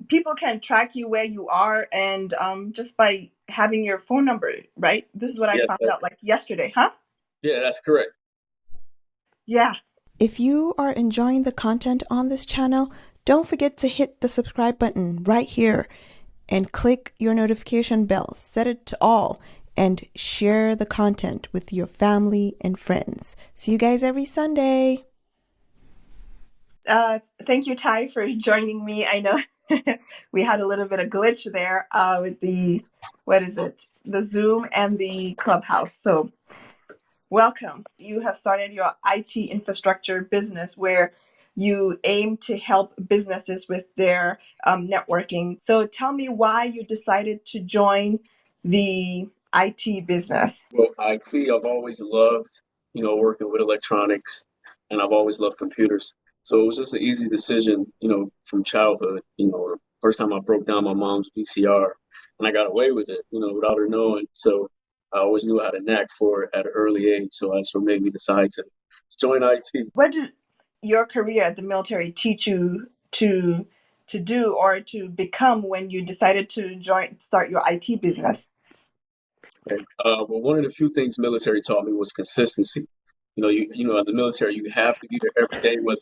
people can track you where you are, and just by having your phone number, right? This is what I Yeah, found out like yesterday, huh? yeah, that's correct. Yeah. If you are enjoying the content on this channel, don't forget to hit the subscribe button right here and click your notification bell. Set it to all and share the content with your family and friends. See you guys every Sunday. Thank you, Ty, for joining me. I know we had a little bit of glitch there with the, what is it, the Zoom and the Clubhouse. So welcome. You have started your IT infrastructure business where you aim to help businesses with their networking. So tell me why you decided to join the IT business. Well, IT, I've always loved, working with electronics, and I've always loved computers. So it was just an easy decision, from childhood. First time I broke down my mom's VCR, and I got away with it, without her knowing. So I always knew I had a knack for it at an early age. So that's what made me decide to join IT. What did your career at the military teach you to do or to become when you decided to start your IT business? Okay. Well, one of the few things military taught me was consistency. In the military, you have to be there every day, whether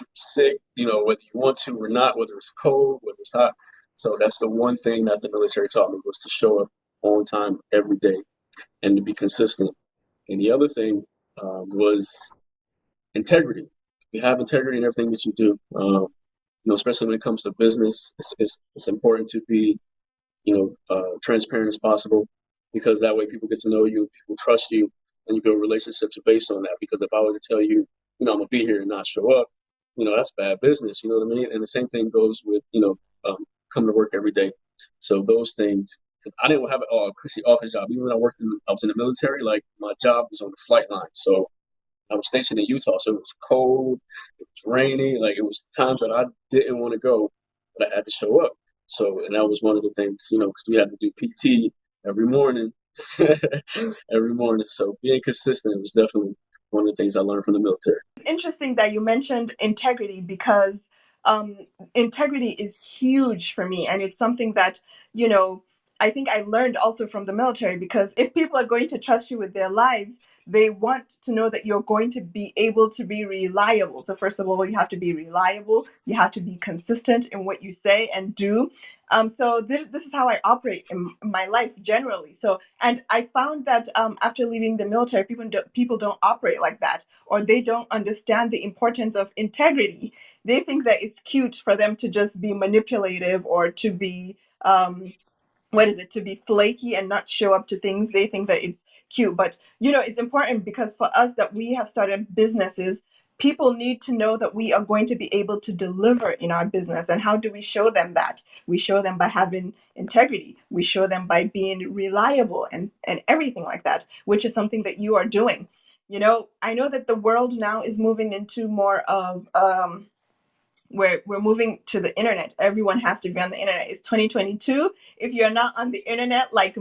you're sick, whether you want to or not, whether it's cold, whether it's hot. So that's the one thing that the military taught me was to show up on time every day and to be consistent. And the other thing was integrity. You have integrity in everything that you do. Especially when it comes to business, it's important to be transparent as possible, because that way people get to know you, people trust you, and you build relationships based on that. Because if I were to tell you, I'm gonna be here and not show up, that's bad business. You know what I mean? And the same thing goes with coming to work every day. So those things, because I didn't have a cushy office job. Even when I was in the military. Like my job was on the flight line, so I was stationed in Utah, so it was cold, it was rainy. Like it was times that I didn't want to go, but I had to show up. So, and that was one of the things, because we had to do PT every morning, every morning. So being consistent was definitely one of the things I learned from the military. It's interesting that you mentioned integrity because um, integrity is huge for me. And it's something that, you know, I think I learned also from the military because if people are going to trust you with their lives, they want to know that you're going to be able to be reliable. So, first of all, you have to be reliable, you have to be consistent in what you say and do. So, this is how I operate in my life generally. So, and I found that after leaving the military, people don't operate like that, or they don't understand the importance of integrity. They think that it's cute for them to just be manipulative or to be what is it, to be flaky and not show up to things. They think that it's cute, but it's important because for us that we have started businesses, people need to know that we are going to be able to deliver in our business. And how do we show them that? We show them by having integrity, we show them by being reliable and everything like that, which is something that you are doing. I know that the world now is moving into more of we're moving to the internet. Everyone has to be on the internet. It's 2022. If you're not on the internet, like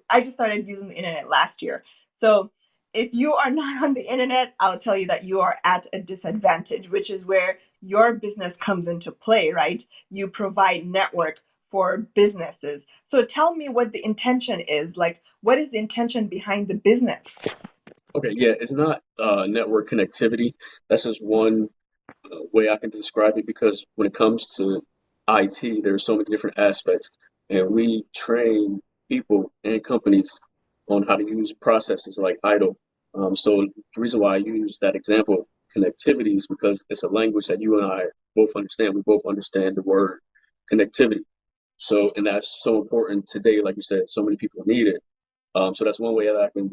I just started using the internet last year. So if you are not on the internet, I'll tell you that you are at a disadvantage, which is where your business comes into play, right? You provide network for businesses. So tell me what the intention is. Like, what is the intention behind the business? Okay, yeah, it's not network connectivity. That's just one way I can describe it, because when it comes to IT, there's so many different aspects, and we train people and companies on how to use processes like IDLE. So the reason why I use that example of connectivity is because it's a language that you and I both understand. We both understand the word connectivity. So, and that's so important today. Like you said, so many people need it. So that's one way that I can,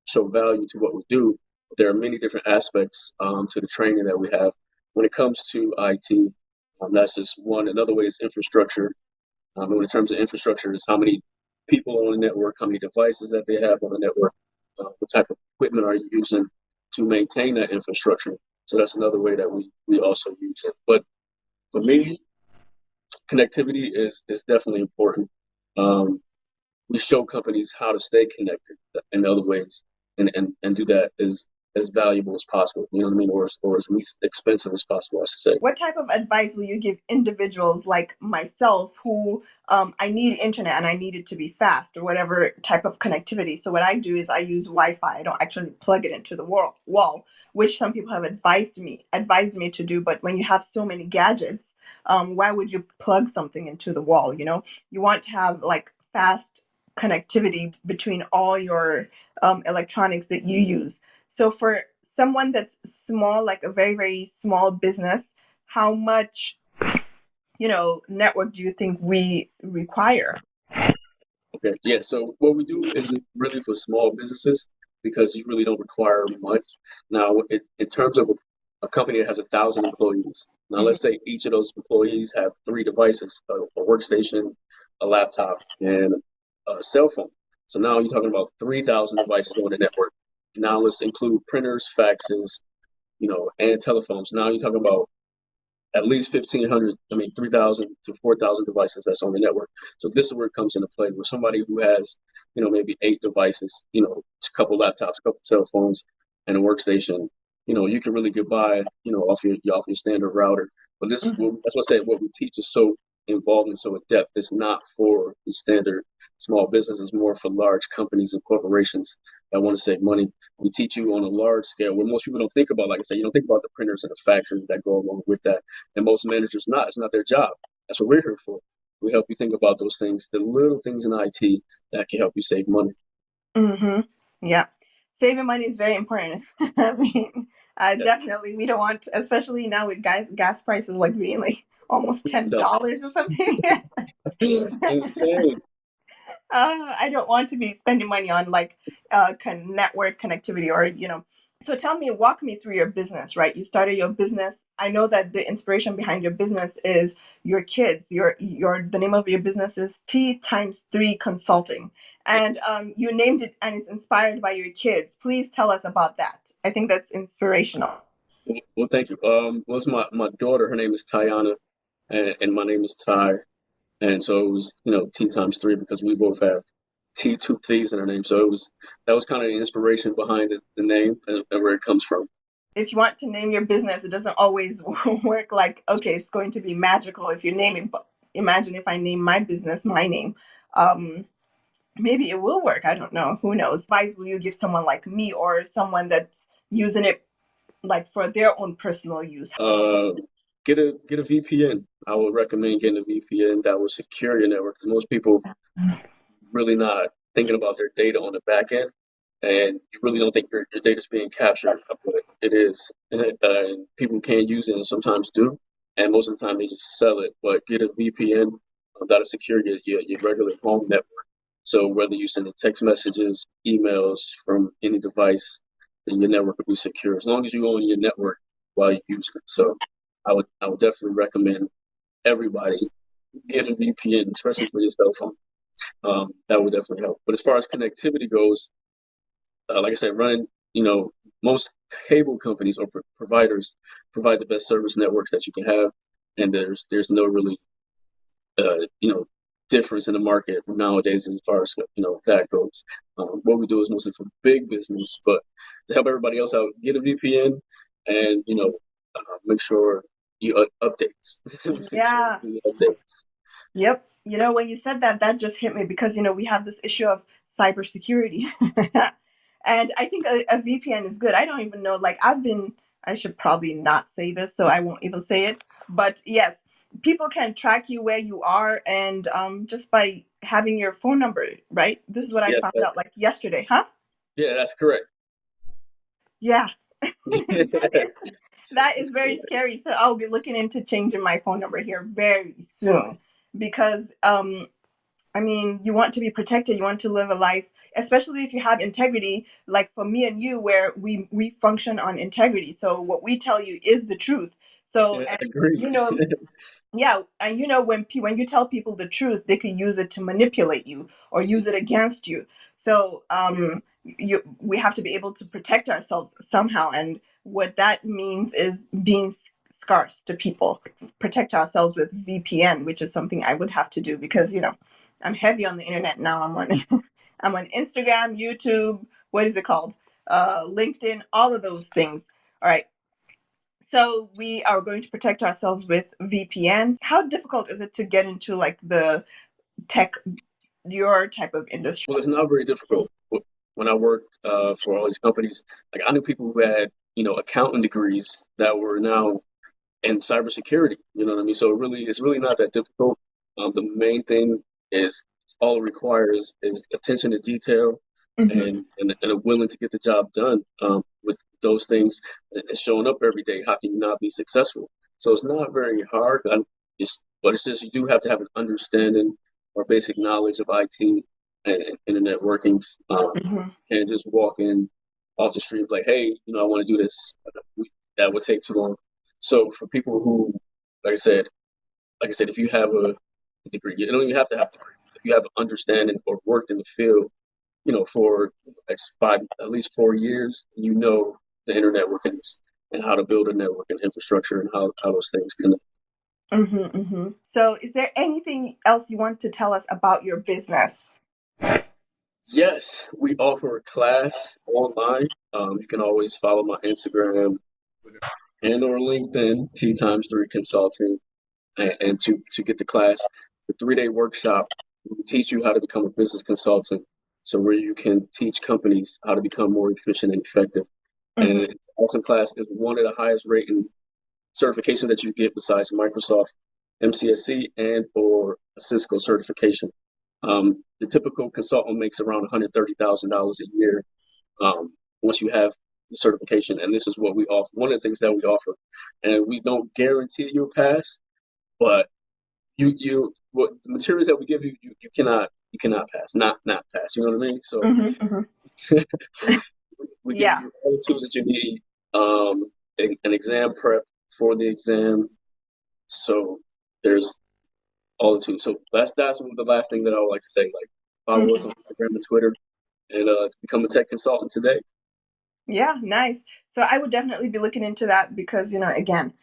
show value to what we do. There are many different aspects to the training that we have when it comes to IT. That's just one. Another way is infrastructure. And in terms of infrastructure, is how many people on the network, how many devices that they have on the network, what type of equipment are you using to maintain that infrastructure. So that's another way that we also use it. But for me, connectivity is definitely important. Um, we show companies how to stay connected in other ways, and do that is as valuable as possible. You know what I mean, or as least expensive as possible, I should say. What type of advice will you give individuals like myself who I need internet and I need it to be fast or whatever type of connectivity? So what I do is I use Wi-Fi. I don't actually plug it into the wall, which some people have advised me to do. But when you have so many gadgets, why would you plug something into the wall? You know, you want to have like fast connectivity between all your electronics that you use. So for someone that's small, like a very, very small business, how much, network do you think we require? Okay, yeah. So what we do isn't really for small businesses because you really don't require much. Now, in terms of a company that has 1,000 employees, now Mhm. let's say each of those employees have three devices: a workstation, a laptop, and a cell phone. So now you're talking about 3,000 devices on the network. Now let's include printers, faxes, and telephones. Now you're talking about at least 1,500, 3,000 to 4,000 devices that's on the network. So this is where it comes into play, where somebody who has, maybe 8 devices, a couple laptops, a couple cell phones, and a workstation, you can really get by, off your standard router. But Mhm. that's what I say, what we teach is so involved and so in depth. It's not for the standard small business. It's more for large companies and corporations that want to save money. We teach you on a large scale where most people don't think about, like I said, you don't think about the printers and the faxes that go along with that. And most managers not. It's not their job. That's what we're here for. We help you think about those things, the little things in IT that can help you save money. Mhm. Yeah. Saving money is very important. I mean, Yeah. definitely we don't want, especially now with gas prices like being like almost So, $10 or something. insane. I don't want to be spending money on like network connectivity or. So tell me, walk me through your business, right? You started your business. I know that the inspiration behind your business is your kids. The name of your business is T times three Consulting, and Yes. you named it, and it's inspired by your kids. Please tell us about that. I think that's inspirational. Well, thank you. Well, it's my daughter. Her name is Tiana, and my name is Ty. And so it was, T times three because we both have two T's in our name. So that was kind of the inspiration behind the name and where it comes from. If you want to name your business, it doesn't always work like, okay, it's going to be magical if you name it. But imagine if I name my business my name. Um, Maybe it will work. I don't know. Who knows? Advice will you give someone like me or someone that's using it like for their own personal use? Uh, get a VPN. I would recommend getting a VPN that will secure your network because most people really not thinking about their data on the back end, and you really don't think your data is being captured, but it is. And people can use it and sometimes do, and most of the time they just sell it. But get a VPN that'll secure your regular home network. So whether you send text messages, emails from any device, then your network will be secure as long as you own your network while you use it. So I would definitely recommend everybody get a VPN, especially for your cell phone. That would definitely help. But as far as connectivity goes, like I said, most cable companies or providers provide the best service networks that you can have, and there's no really uh, you know difference in the market nowadays as far as that goes. What we do is mostly for big business, but to help everybody else out, get a VPN and make sure you updates. Make sure Yeah. you updates. Yep. When you said that, that just hit me because, we have this issue of cybersecurity. And I think a VPN is good. I don't even know, like, I should probably not say this, so I won't even say it. But yes, people can track you where you are and just by having your phone number, right? This is what I Yeah, found out like yesterday, huh? yeah, that's correct. Yeah. That That's is that is very correct. scary. So I'll be looking into changing my phone number here very soon because I mean, you want to be protected. You want to live a life, especially if you have integrity, like for me and you, where we function on integrity. So what we tell you is the truth. So, Yeah, and I agree. you know, yeah, and when you tell people the truth, they could use it to manipulate you or use it against you. So we have to be able to protect ourselves somehow, and what that means is being scarce to people. Protect ourselves with VPN, which is something I would have to do because I'm heavy on the internet now. I'm on I'm on Instagram, YouTube. What is it called? LinkedIn, all of those things. All right. So we are going to protect ourselves with VPN. How difficult is it to get into like the tech, your type of industry? Well, it's not very difficult. When I worked for all these companies, like I knew people who had, accounting degrees that were now in cybersecurity. You know what I mean? So it's really not that difficult. The main thing is all it requires is attention to detail Mm-hmm. and a willing to get the job done. With those things and showing up every day, how can you not be successful? So it's not very hard. But it's just you do have to have an understanding or basic knowledge of IT and internet workings. Mm-hmm. And just walk in off the street like, hey, I want to do this. That would take too long. So for people who, like I said, if you have a degree, you don't even have to have a degree. If you have an understanding or worked in the field, for at least 4 years, the internet workings and how to build a network and infrastructure and how those things connect. Mm-hmm, mm-hmm. So is there anything else you want to tell us about your business? Yes, we offer a class online. You can always follow my Instagram, Twitter, and or LinkedIn, T times three consulting, and to get the class, the 3-day workshop will teach you how to become a business consultant. So where you can teach companies how to become more efficient and effective. Mm-hmm. And awesome class is one of the highest rating certifications that you get besides Microsoft MCSC and or a Cisco certification. The typical consultant makes around $130,000 a year once you have the certification. And this is what we offer. One of the things that we offer, and we don't guarantee you'll pass, but what the materials that we give you, you cannot pass, not pass. You know what I mean? So Mm-hmm, mm-hmm. we give Yeah. you all the tools that you need, an exam prep for the exam. So there's all the tools. So that's the last thing that I would like to say. Like follow us Mm-hmm. on Instagram and Twitter, and become a tech consultant today. Yeah, nice. So I would definitely be looking into that because, again,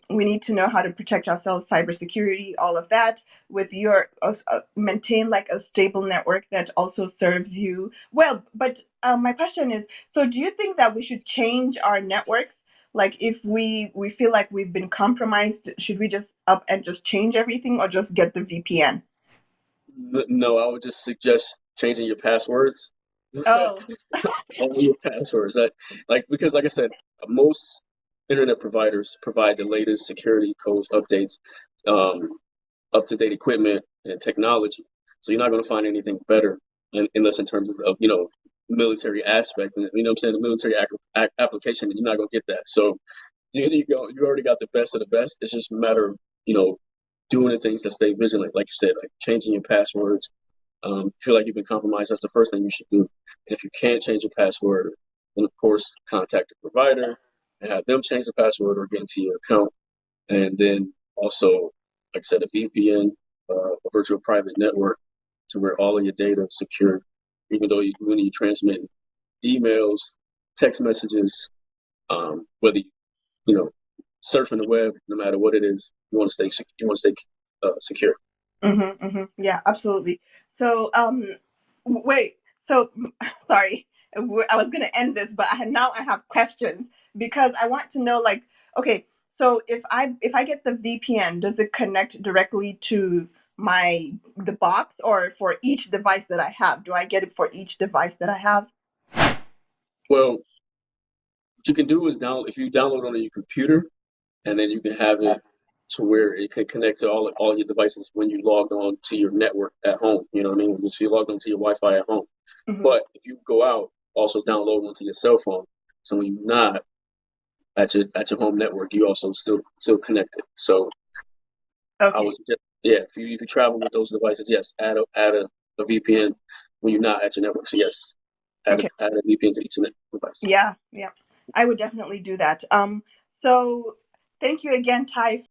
we need to know how to protect ourselves, cybersecurity, all of that. With your maintain like a stable network that also serves you well. But my question is, so do you think that we should change our networks? Like if we feel like we've been compromised, should we just up and just change everything or just get the VPN? No, I would just suggest changing your passwords. Oh. Only your passwords. Because like I said, most internet providers provide the latest security codes updates, um, up to date equipment and technology. So you're not going to find anything better unless in terms of military aspect. And, what I'm saying, the military application, you're not going to get that. So you already got the best of the best. It's just a matter of doing the things that stay vigilant, like you said, like changing your passwords. Feel like you've been compromised, that's the first thing you should do. And if you can't change your password, then of course contact the provider and have them change the password or get into your account. And then also, like I said, a VPN, a virtual private network, to where all of your data is secure. Even though when you transmit emails, text messages, whether you know surfing the web, no matter what it is, you want to stay secure. Mm-hmm, mm-hmm. Yeah, absolutely. So, wait. So, sorry, I was gonna end this, but now I have questions because I want to know, like, okay, so if I get the VPN, does it connect directly to the box, or for each device that I have? Do I get it for each device that I have? Well, what you can do is if you download on your computer, and then you can have it to where it can connect to all your devices when you log on to your network at home. You know what I mean? So you log on to your Wi-Fi at home. Mm-hmm. But if you go out, also download onto your cell phone. So when you're not at your home network, you also still connected. So I Okay. would suggest, yeah, if you travel with those devices, yes, add a VPN when you're not at your network. So yes, Okay. add a VPN to each device. Yeah. Yeah. I would definitely do that. So thank you again, Ty,